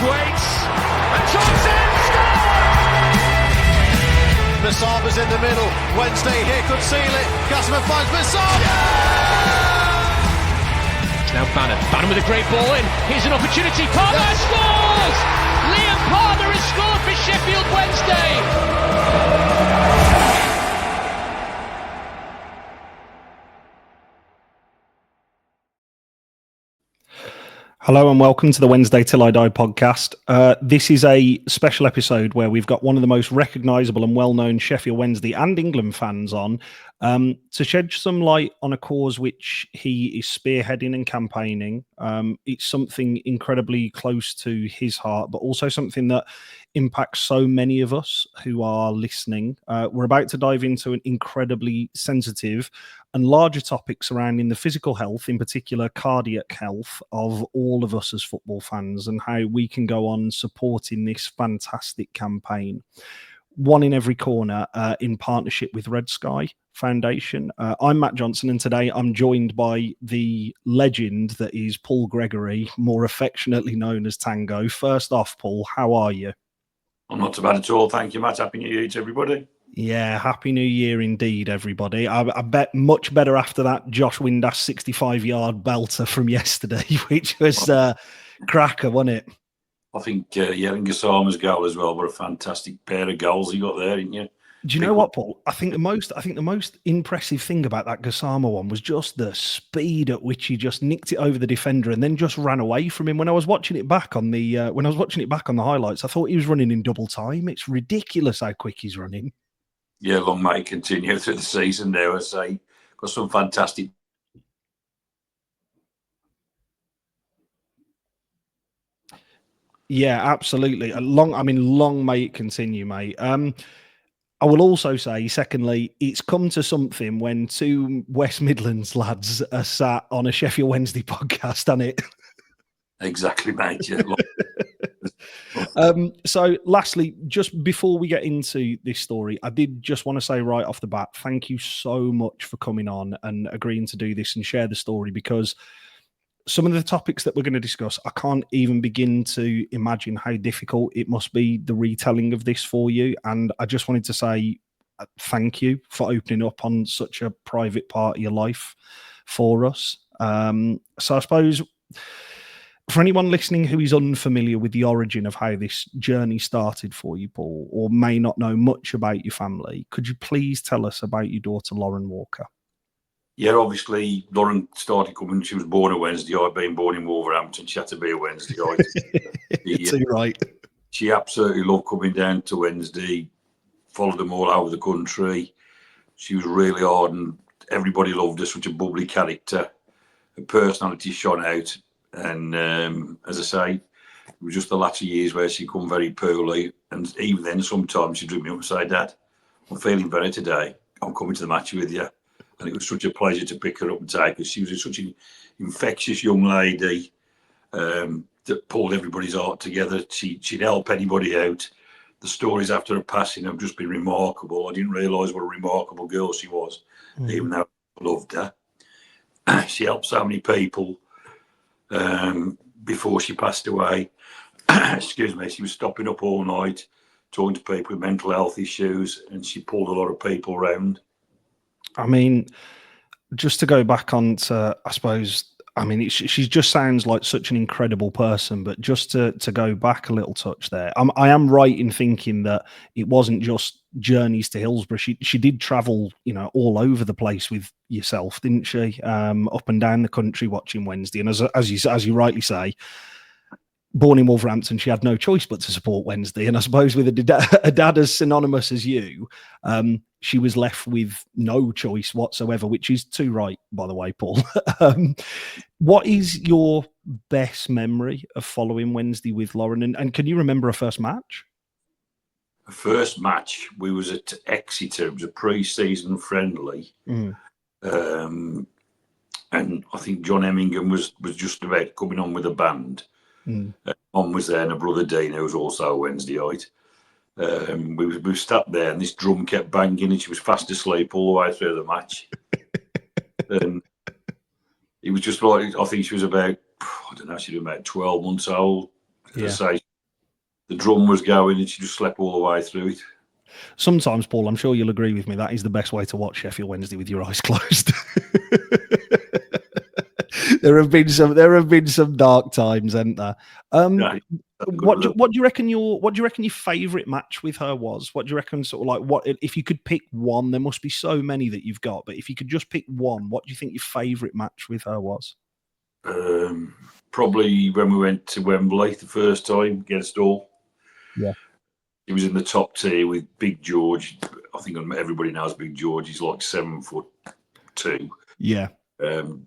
waits, and Johnson scores! Massaba's in the middle. Wednesday here could seal it. Gassman finds Massaba. Now Bannon with a great ball in. Here's an opportunity. Palmer scores! Liam Palmer has scored for Sheffield Wednesday. Hello and welcome to the Wednesday Till I Die podcast. This is a special episode where we've got one of the most recognisable and well-known Sheffield Wednesday and England fans on to shed some light on a cause which he is spearheading and campaigning. It's something incredibly close to his heart, but also something that impacts so many of us who are listening. We're about to dive into an incredibly sensitive and larger topic surrounding the physical health, in particular cardiac health, of all of us as football fans and how we can go on supporting this fantastic campaign. One in every corner in partnership with Red Sky Foundation. I'm Matt Johnson, and today I'm joined by the legend that is Paul Gregory, more affectionately known as Tango. First off, Paul, how are you? I'm not too bad at all. Thank you, Matt. Happy New Year to everybody. Yeah, Happy New Year indeed, everybody. I bet much better after that Josh Windass 65-yard belter from yesterday, which was cracker, wasn't it? I think Jelen Gassama's goal as well. What a fantastic pair of goals he got there, didn't you? Do you know what, Paul? I think the most impressive thing about that Gassama one was just the speed at which he just nicked it over the defender and then just ran away from him. When I was watching it back on the highlights, I thought he was running in double time. It's ridiculous how quick he's running. Yeah, long may it continue through the season there. I say, got some fantastic. Yeah, absolutely. Long may it continue, mate. I will also say, secondly, it's come to something when two West Midlands lads are sat on a Sheffield Wednesday podcast, hasn't it? Exactly, mate. Yeah. So lastly, just before we get into this story, I did just want to say right off the bat, thank you so much for coming on and agreeing to do this and share the story, because some of the topics that we're going to discuss, I can't even begin to imagine how difficult it must be, the retelling of this for you. And I just wanted to say thank you for opening up on such a private part of your life for us. So I suppose for anyone listening who is unfamiliar with the origin of how this journey started for you, Paul, or may not know much about your family, could you please tell us about your daughter, Lauren Walker? Yeah, obviously, Lauren started coming. She was born a Wednesday. I've been born in Wolverhampton. She had to be a Wednesday. Too right. She absolutely loved coming down to Wednesday, followed them all over the country. She was really hard and everybody loved her, such a bubbly character. Her personality shone out. And as I say, it was just the latter years where she come very poorly. And even then, sometimes she'd ring me up and say, Dad, I'm feeling better today. I'm coming to the match with you. And it was such a pleasure to pick her up and take her. She was such an infectious young lady that pulled everybody's heart together. She'd help anybody out. The stories after her passing have just been remarkable. I didn't realise what a remarkable girl she was, even though I loved her. She helped so many people before she passed away. Excuse me. She was stopping up all night, talking to people with mental health issues, and she pulled a lot of people around. I mean, just to go back on to, I suppose, she just sounds like such an incredible person, but just to go back a little touch there, I am right in thinking that it wasn't just journeys to Hillsborough. She did travel, all over the place with yourself, didn't she? Up and down the country watching Wednesday. And as you rightly say, born in Wolverhampton, she had no choice but to support Wednesday. And I suppose with a dad as synonymous as you, she was left with no choice whatsoever, which is too right, by the way, Paul. What is your best memory of following Wednesday with Lauren? And can you remember a first match? The first match, we was at Exeter. It was a pre-season friendly. And I think John Emmingham was just about coming on with a band. Mum was there and her brother Dean, who was also a Wednesdayite. We sat there and this drum kept banging and she was fast asleep all the way through the match. And it was just like, I think she was about, she was about 12 months old. As I say, the drum was going and she just slept all the way through it. Sometimes, Paul, I'm sure you'll agree with me, that is the best way to watch Sheffield Wednesday with your eyes closed. There have been some dark times, haven't there? What do you reckon your favourite match with her was? What do you reckon, sort of like, what if you could pick one? There must be so many that you've got, but if you could just pick one, what do you think your favourite match with her was? Probably when we went to Wembley the first time against Hull. Yeah. He was in the top tier with Big George. I think everybody knows Big George. He's like 7'2". Yeah. And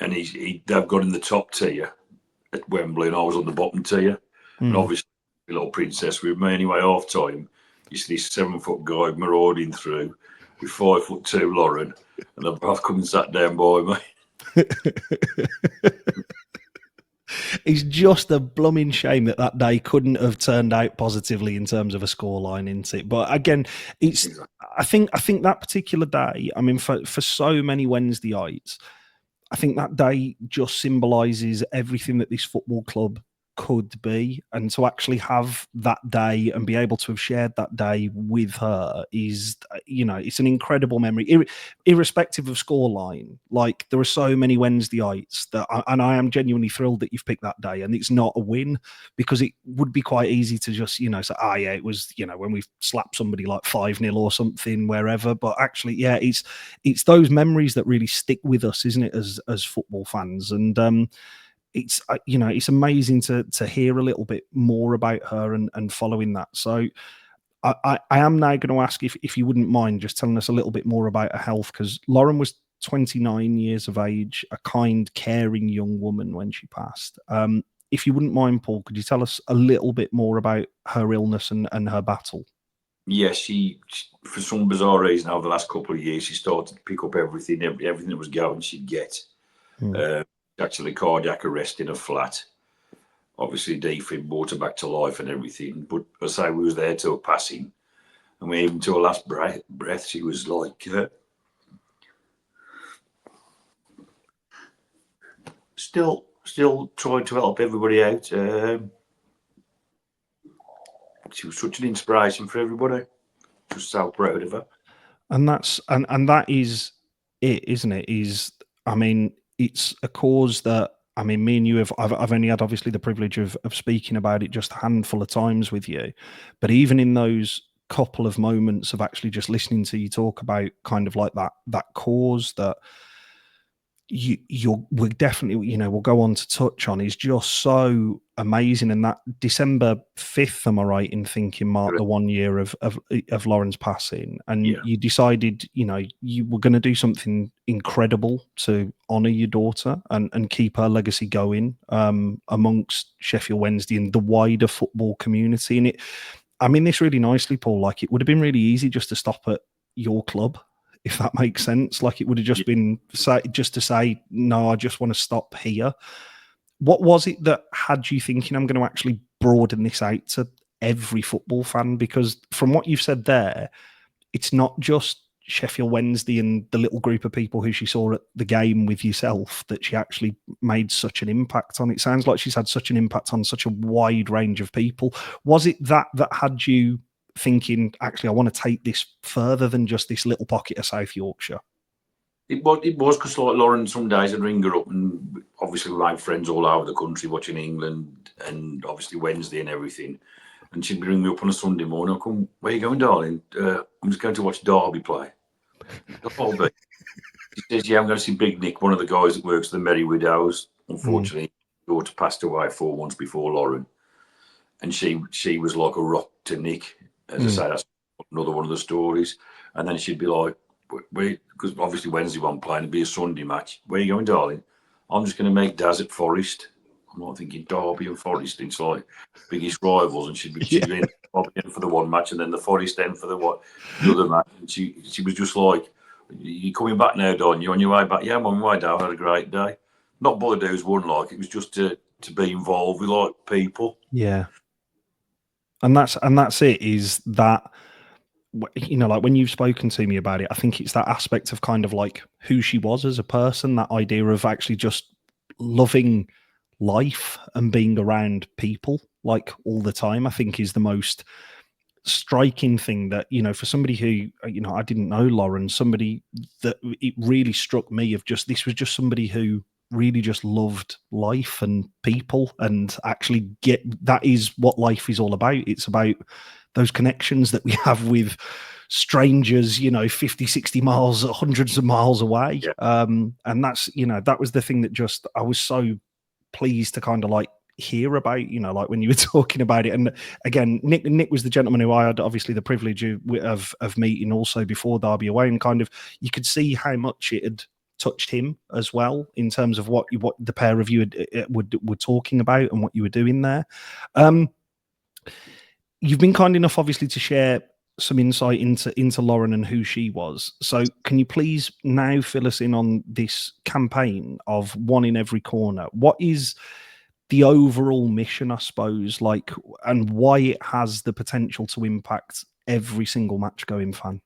they've got in the top tier at Wembley, and I was on the bottom tier. And obviously, a little princess with me. Anyway, half time, you see this 7-foot guy marauding through with 5'2" Lauren, and they've both come and sat down by me. It's just a blooming shame that day couldn't have turned out positively in terms of a scoreline, isn't it? But again, it's I think that particular day, I mean, for so many Wednesdayites, I think that day just symbolises everything that this football club could be, and to actually have that day and be able to have shared that day with her is, it's an incredible memory, irrespective of scoreline. Like, there are so many Wednesdayites and I am genuinely thrilled that you've picked that day, and it's not a win, because it would be quite easy to just, say, yeah, it was, when we slapped somebody like 5-0 or something wherever. But actually, yeah, it's those memories that really stick with us, isn't it, as football fans? And it's it's amazing to hear a little bit more about her and following that. So I am now going to ask if you wouldn't mind just telling us a little bit more about her health, because Lauren was 29 years of age, a kind, caring young woman when she passed. If you wouldn't mind, Paul, could you tell us a little bit more about her illness and her battle? Yeah, she, for some bizarre reason, over the last couple of years, she started to pick up everything that was going, she'd get. Actually cardiac arrest in a flat, obviously defib, brought her back to life and everything. But as I say, we was there till passing, and even to her last breath, she was like still trying to help everybody out. She was such an inspiration for everybody. Just so proud of her. And that is it, isn't it? I mean, it's a cause that, I mean, me and you I've only had obviously the privilege of speaking about it just a handful of times with you, but even in those couple of moments of actually just listening to you talk about kind of like that cause that we're definitely, we'll go on to touch on, is just so amazing. And that December 5th, am I right in thinking, marked the 1 year of Lauren's passing, and you decided, you were going to do something incredible to honour your daughter and keep her legacy going amongst Sheffield Wednesday and the wider football community. And I mean this really nicely, Paul, like, it would have been really easy just to stop at your club, if that makes sense. Like, it would have just been just to say, no, I just want to stop here. What was it that had you thinking, I'm going to actually broaden this out to every football fan? Because from what you've said there, it's not just Sheffield Wednesday and the little group of people who she saw at the game with yourself that she actually made such an impact on. It sounds like she's had such an impact on such a wide range of people. Was it that had you thinking, actually, I want to take this further than just this little pocket of South Yorkshire? It was because, like, Lauren, some days I'd ring her up, and obviously we made friends all over the country watching England and obviously Wednesday and everything. And she'd ring me up on a Sunday morning. I'll come, where are you going, darling? I'm just going to watch Derby play. Derby. She says, yeah, I'm going to see Big Nick, one of the guys that works at the Merry Widows. Unfortunately, his daughter passed away 4 months before Lauren. And she was like a rock to Nick. As I say, that's another one of the stories. And then she'd be like, because obviously Wednesday wasn't playing, it'd be a Sunday match. Where are you going, darling? I'm just going to make Daz at Forest. I'm not thinking Derby and Forest. It's like biggest rivals, and she'd be in for the one match, and then the Forest end for the other match. And she was just like, "You coming back now, Don? You on your way back?" "Yeah, I'm on my way down. I had a great day." Not bothered who's won, like, it was just to be involved with, like, people. Yeah, and that's it. Is that, like, when you've spoken to me about it, I think it's that aspect of kind of like who she was as a person, that idea of actually just loving life and being around people. like all the time, I think is the most striking thing that, for somebody who, I didn't know Lauren, somebody that it really struck me of just, this was just somebody who really just loved life and people, and actually that is what life is all about. It's about those connections that we have with strangers, 50, 60 miles, hundreds of miles away. Yeah. And that's, that was the thing that just, I was so pleased to kind of like hear about, like when you were talking about it. And again, Nick was the gentleman who I had obviously the privilege of meeting also before Derby away, and kind of you could see how much it had touched him as well in terms of what the pair of you were talking about and what you were doing there. You've been kind enough obviously to share some insight into Lauren and who she was. So can you please now fill us in on this campaign of one in every corner? What is the overall mission, I suppose, like, and why it has the potential to impact every single match going fan?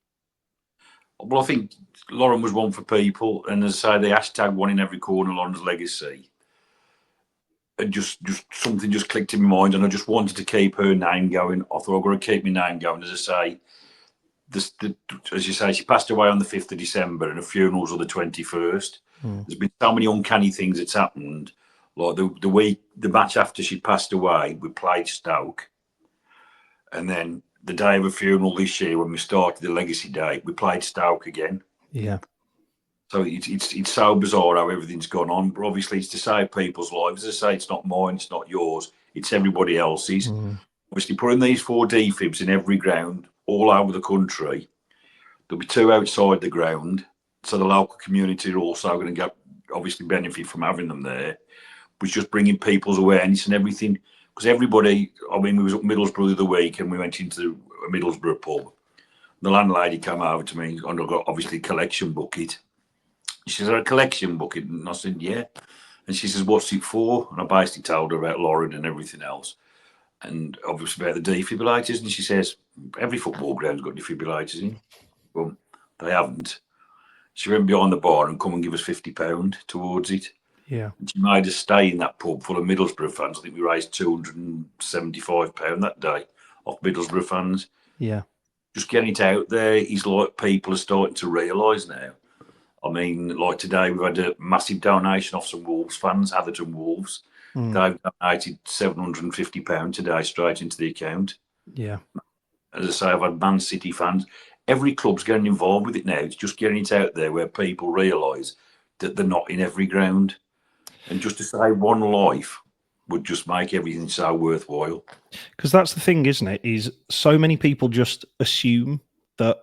Well, I think Lauren was one for people, and as I say, the hashtag one in every corner, Lauren's legacy. And just something just clicked in my mind, and I just wanted to keep her name going. I thought I've got to keep my name going. As I say, as you say, she passed away on the 5th of December, and her funeral's on the 21st. There's been so many uncanny things that's happened. Like the match after she passed away, we played Stoke, and then the day of her funeral this year, when we started the Legacy Day, we played Stoke again. Yeah. So it's so bizarre how everything's gone on. But obviously, it's to save people's lives. As I say, it's not mine, it's not yours, it's everybody else's. Obviously, putting these 4 defibs in every ground all over the country. There'll be 2 outside the ground, so the local community are also going to get obviously benefit from having them there. Was just bringing people's awareness and everything, because everybody. I mean, we was up Middlesbrough the other week, and we went into a Middlesbrough pub. The landlady came over to me, and I got obviously a collection bucket. She says, "A collection bucket?" And I said, "Yeah." And she says, "What's it for?" And I basically told her about Lauren and everything else, and obviously about the defibrillators. And she says, "Every football ground's got defibrillators in." Well, they haven't. She went behind the bar and come and give us £50 towards it. Yeah. And she made us stay in that pub full of Middlesbrough fans. I think we raised £275 that day off Middlesbrough fans. Yeah. Just getting it out there is like people are starting to realise now. I mean, like today, we've had a massive donation off some Wolves fans, Atherton Wolves. They've donated £750 today straight into the account. Yeah. As I say, I've had Man City fans. Every club's getting involved with it now. It's just getting it out there where people realise that they're not in every ground. And just to save one life would just make everything so worthwhile. Because that's the thing, isn't it? Is so many people just assume that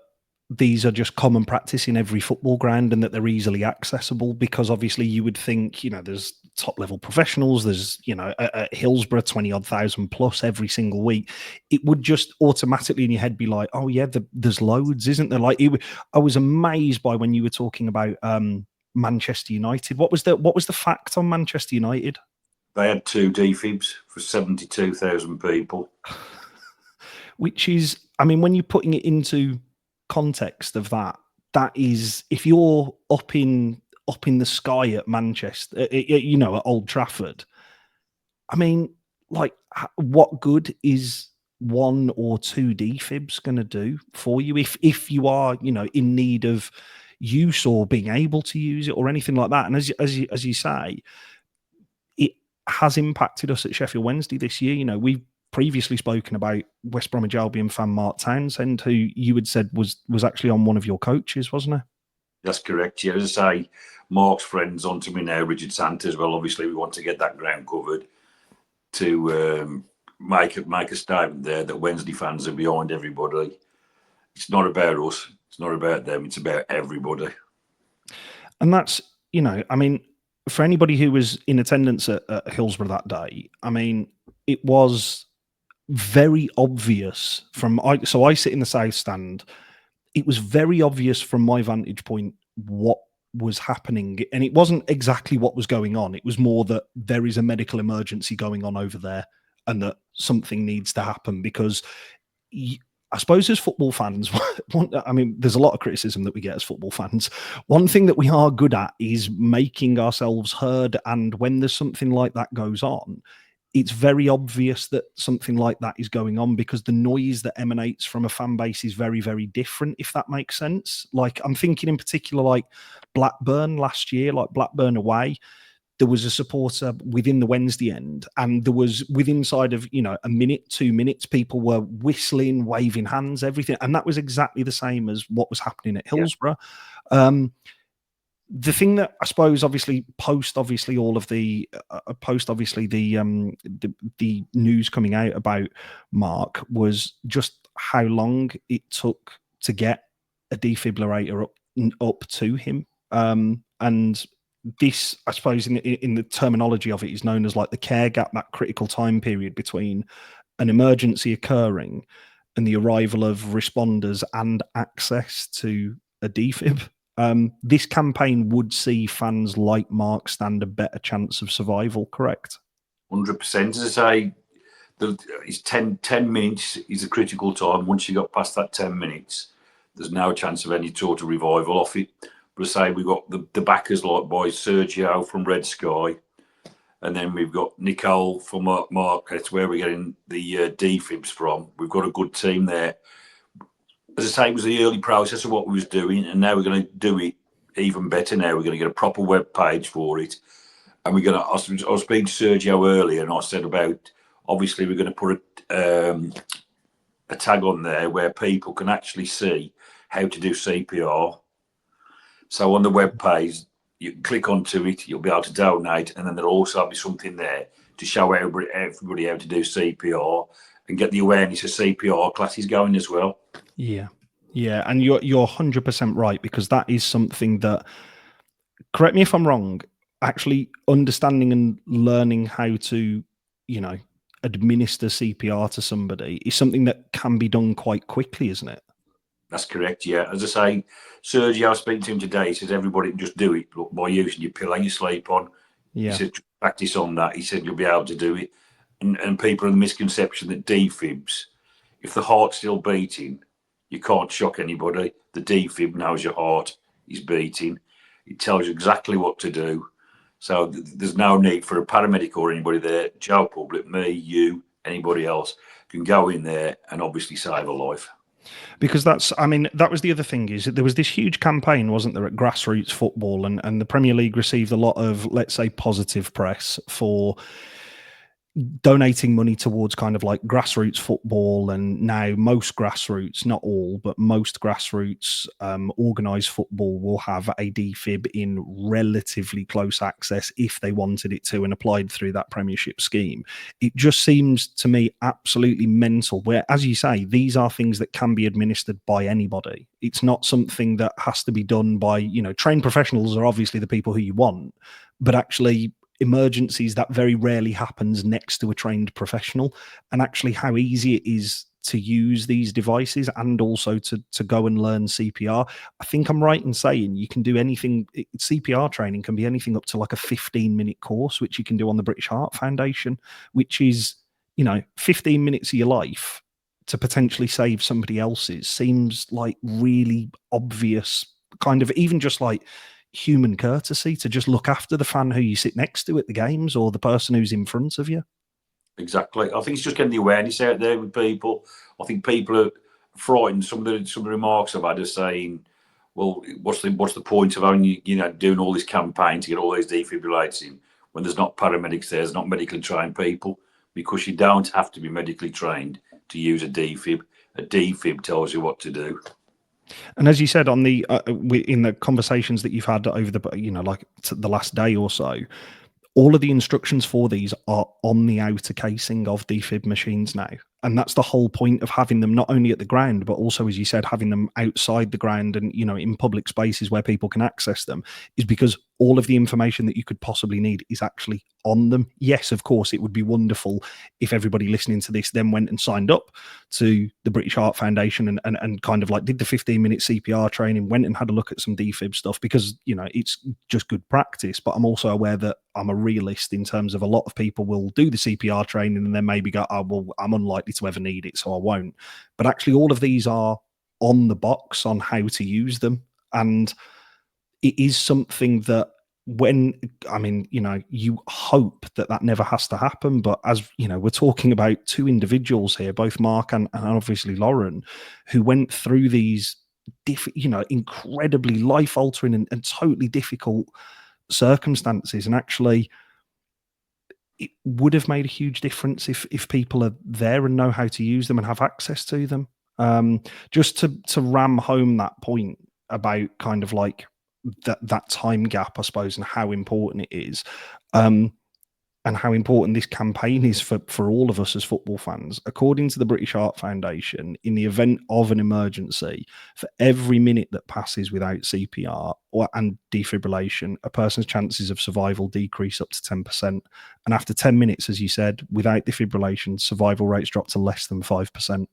these are just common practice in every football ground and that they're easily accessible, because obviously you would think, there's top level professionals, there's, at Hillsborough, 20 odd thousand plus every single week. It would just automatically in your head be like, oh yeah, there's loads, isn't there? Like I was amazed by when you were talking about Manchester United. What was the fact on Manchester United? They had 2 defibs for 72,000 people. Which is, I mean, when you're putting it into context of that is, if you're up in the sky at Manchester, at Old Trafford, I mean, like, what good is 1 or 2 defibs going to do for you if you are, in need of use or being able to use it or anything like that? And as you say, it has impacted us at Sheffield Wednesday this year. We've previously spoken about West Bromwich Albion fan Mark Townsend, who you had said was actually on one of your coaches, wasn't he? That's correct. Yeah, as I say, Mark's friends on to me now, Richard Santa as well. Obviously, we want to get that ground covered to make a statement there that Wednesday fans are behind everybody. It's not about us. It's not about them. It's about everybody. And that's, I mean, for anybody who was in attendance at Hillsborough that day, I mean, it was very obvious so I sit in the south stand. It was very obvious from my vantage point what was happening, and it wasn't exactly what was going on. It was more that there is a medical emergency going on over there and that something needs to happen, because I suppose as football fans, I mean, there's a lot of criticism that we get as football fans. One thing that we are good at is making ourselves heard, and when there's something like that goes on, it's very obvious that something like that is going on because the noise that emanates from a fan base is very, very different, if that makes sense. Like, I'm thinking in particular, like Blackburn last year, like Blackburn away, there was a supporter within the Wednesday end, and there was within inside of, a minute, 2 minutes, people were whistling, waving hands, everything. And that was exactly the same as what was happening at Hillsborough. The thing that I suppose, obviously, post the news coming out about Mark was just how long it took to get a defibrillator up to him, and this, I suppose, in the terminology of it, is known as like the care gap, that critical time period between an emergency occurring and the arrival of responders and access to a defib. This campaign would see fans like Mark stand a better chance of survival, correct? 100%. As I say, it's 10 minutes is a critical time. Once you got past that 10 minutes, there's no chance of any sort of revival off it. But I say we've got the backers like by Sergio from Red Sky, and then we've got Nicole from Mark. That's where we're getting the defibs from. We've got a good team there. As I say, it was the early process of what we was doing, and now we're going to do it even better. Now we're going to get a proper web page for it, and we're going to. I was speaking to Sergio earlier, and I said about obviously we're going to put a tag on there where people can actually see how to do CPR. So on the web page, you click onto it, you'll be able to donate, and then there'll also be something there to show everybody how to do CPR and get the awareness of CPR classes going as well. Yeah, and you're 100% right, because that is something that, correct me if I'm wrong, actually understanding and learning how to, administer CPR to somebody is something that can be done quite quickly, isn't it? That's correct, yeah. As I say, Sergio, I was speaking to him today, he says everybody can just do it by using your pillow you sleep on. Yeah. He said practice on that. He said you'll be able to do it. And people have the misconception that defibs, if the heart's still beating, you can't shock anybody. The defib knows your heart is beating. It tells you exactly what to do. So there's no need for a paramedic or anybody there. Joe Public, me, you, anybody else can go in there and obviously save a life. Because that was the other thing, is there was this huge campaign, wasn't there, at grassroots football, and the Premier League received a lot of, let's say, positive press for donating money towards kind of like grassroots football. And now most grassroots, not all, but most grassroots organised football will have a defib in relatively close access if they wanted it to and applied through that Premiership scheme. It just seems to me absolutely mental, where, as you say, these are things that can be administered by anybody. It's not something that has to be done by, trained professionals are obviously the people who you want, but actually emergencies, that very rarely happens next to a trained professional. And actually how easy it is to use these devices and also to go and learn CPR. I think I'm right in saying you can do anything. CPR training can be anything up to like a 15-minute course, which you can do on the British Heart Foundation, which is, 15 minutes of your life to potentially save somebody else's. Seems like really obvious, kind of even just like human courtesy to just look after the fan who you sit next to at the games or the person who's in front of you. Exactly. I think it's just getting the awareness out there with people. I think people are frightened. Some of the remarks I've had are saying, well, what's the point of only, doing all this campaign to get all those defibrillators in when there's not paramedics there's not medically trained people? Because you don't have to be medically trained to use a defib. A defib tells you what to do. And as you said on the in the conversations that you've had over the last day or so, all of the instructions for these are on the outer casing of defib machines now. And that's the whole point of having them not only at the ground, but also, as you said, having them outside the ground and, in public spaces where people can access them, is because all of the information that you could possibly need is actually on them. Yes, of course, it would be wonderful if everybody listening to this then went and signed up to the British Heart Foundation and kind of like did the 15-minute CPR training, went and had a look at some defib stuff, because, it's just good practice. But I'm also aware that I'm a realist in terms of a lot of people will do the CPR training and then maybe go, oh, well, I'm unlikely to ever need it, so I won't. But actually all of these are on the box on how to use them. And it is something that when, I mean, you hope that never has to happen. But as we're talking about two individuals here, both Mark and obviously Lauren, who went through these incredibly life altering and totally difficult circumstances. And actually, it would have made a huge difference if people are there and know how to use them and have access to them. Just to ram home that point about kind of like that time gap, I suppose, and how important it is. And how important this campaign is for all of us as football fans. According to the British Heart Foundation, in the event of an emergency, for every minute that passes without CPR and defibrillation, a person's chances of survival decrease up to 10%. And after 10 minutes, as you said, without defibrillation, survival rates drop to less than 5%.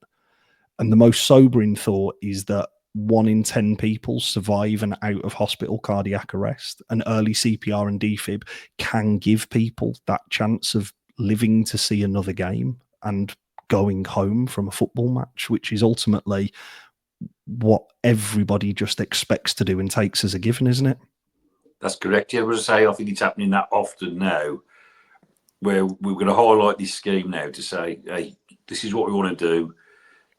And the most sobering thought is that 1 in 10 people survive an out of hospital cardiac arrest, and early CPR and defib can give people that chance of living to see another game and going home from a football match, which is ultimately what everybody just expects to do and takes as a given, isn't it? That's correct. Yeah, as I say, I think it's happening that often now, where we're going to highlight this scheme now to say, hey, this is what we want to do.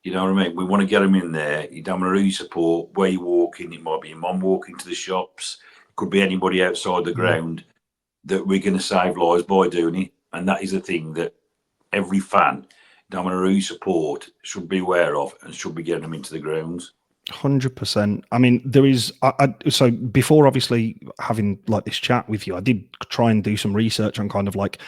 You know what I mean? We want to get them in there. You don't want to really support where you're walking. It might be your mum walking to the shops. It could be anybody outside the ground. That we're going to save lives by doing it. And that is a thing that every fan, don't want to really support, should be aware of and should be getting them into the grounds. 100%. I mean, there is. So before obviously having like this chat with you, I did try and do some research on kind of like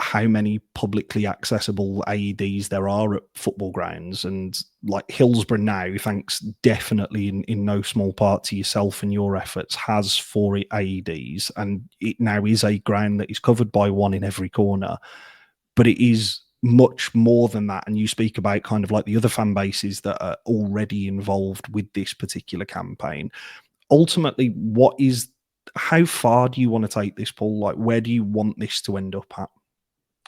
how many publicly accessible AEDs there are at football grounds. And like Hillsborough now, thanks definitely in no small part to yourself and your efforts, has 4 AEDs, and it now is a ground that is covered by one in every corner. But it is much more than that. And you speak about kind of like the other fan bases that are already involved with this particular campaign. Ultimately, how far do you want to take this, Paul? Like, where do you want this to end up at?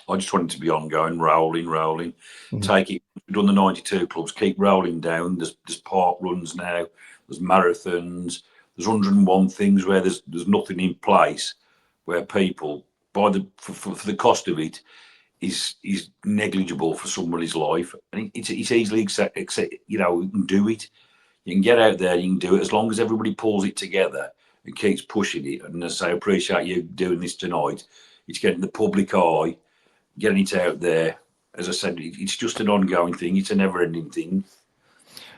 I just want it to be ongoing, rolling. Take it. We've done the 92 clubs. Keep rolling down. There's park runs now. There's marathons. There's 101 things where there's nothing in place, where people, for the cost of it, is negligible for somebody's life, and it's easily accept. You know, you can do it. You can get out there. You can do it as long as everybody pulls it together and keeps pushing it. And as I say, I appreciate you doing this tonight. It's getting the public eye. Getting it out there, as I said, it's just an ongoing thing. It's a never-ending thing,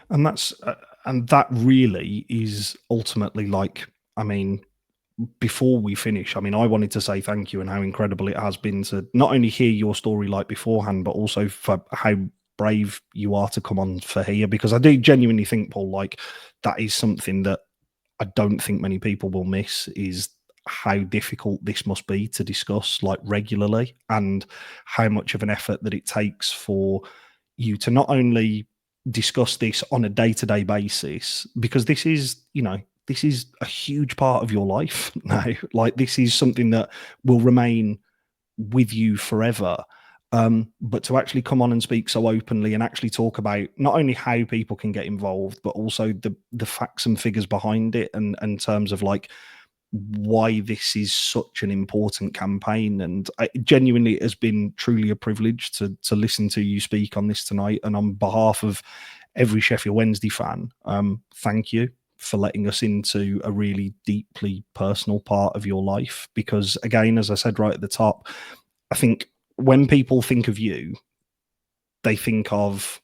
and that really is ultimately like. I mean, before we finish, I mean, I wanted to say thank you and how incredible it has been to not only hear your story like beforehand, but also for how brave you are to come on for here, because I do genuinely think, Paul, like that is something that I don't think many people will miss, is how difficult this must be to discuss like regularly, and how much of an effort that it takes for you to not only discuss this on a day-to-day basis, because this is a huge part of your life now. Like, this is something that will remain with you forever. But to actually come on and speak so openly and actually talk about not only how people can get involved, but also the facts and figures behind it, and in terms of like why this is such an important campaign. And genuinely, it has been truly a privilege to listen to you speak on this tonight. And on behalf of every Sheffield Wednesday fan, thank you for letting us into a really deeply personal part of your life. Because again, as I said right at the top, I think when people think of you, they think of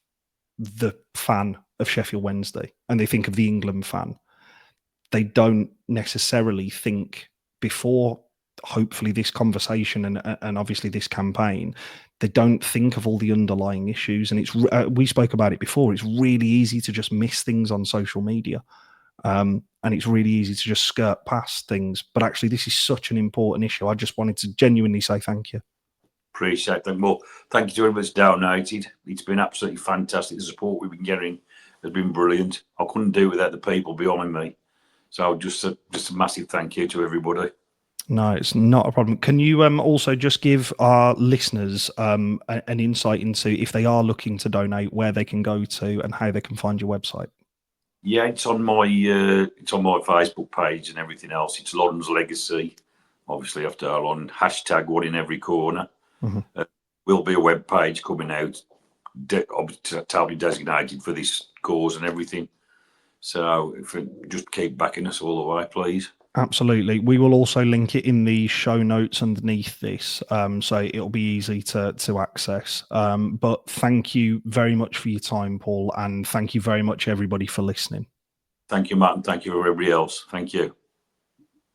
the fan of Sheffield Wednesday and they think of the England fan. They don't necessarily think, before hopefully this conversation and obviously this campaign, they don't think of all the underlying issues. And it's we spoke about it before. It's really easy to just miss things on social media, and it's really easy to just skirt past things. But actually, this is such an important issue. I just wanted to genuinely say thank you. Appreciate that. Well, thank you to everybody that's donated. It's been absolutely fantastic. The support we've been getting has been brilliant. I couldn't do it without the people behind me. So just a massive thank you to everybody. No, it's not a problem. Can you also just give our listeners an insight into, if they are looking to donate, where they can go to and how they can find your website? Yeah, it's on my Facebook page and everything else. It's Lauren's Legacy. Obviously, after on hashtag one in every corner. Will be a web page coming out, totally designated for this cause and everything. So if just keep backing us all the way, please. Absolutely. We will also link it in the show notes underneath this, so it'll be easy to access. But thank you very much for your time, Paul, and thank you very much, everybody, for listening. Thank you, Matt, and thank you, everybody else. Thank you.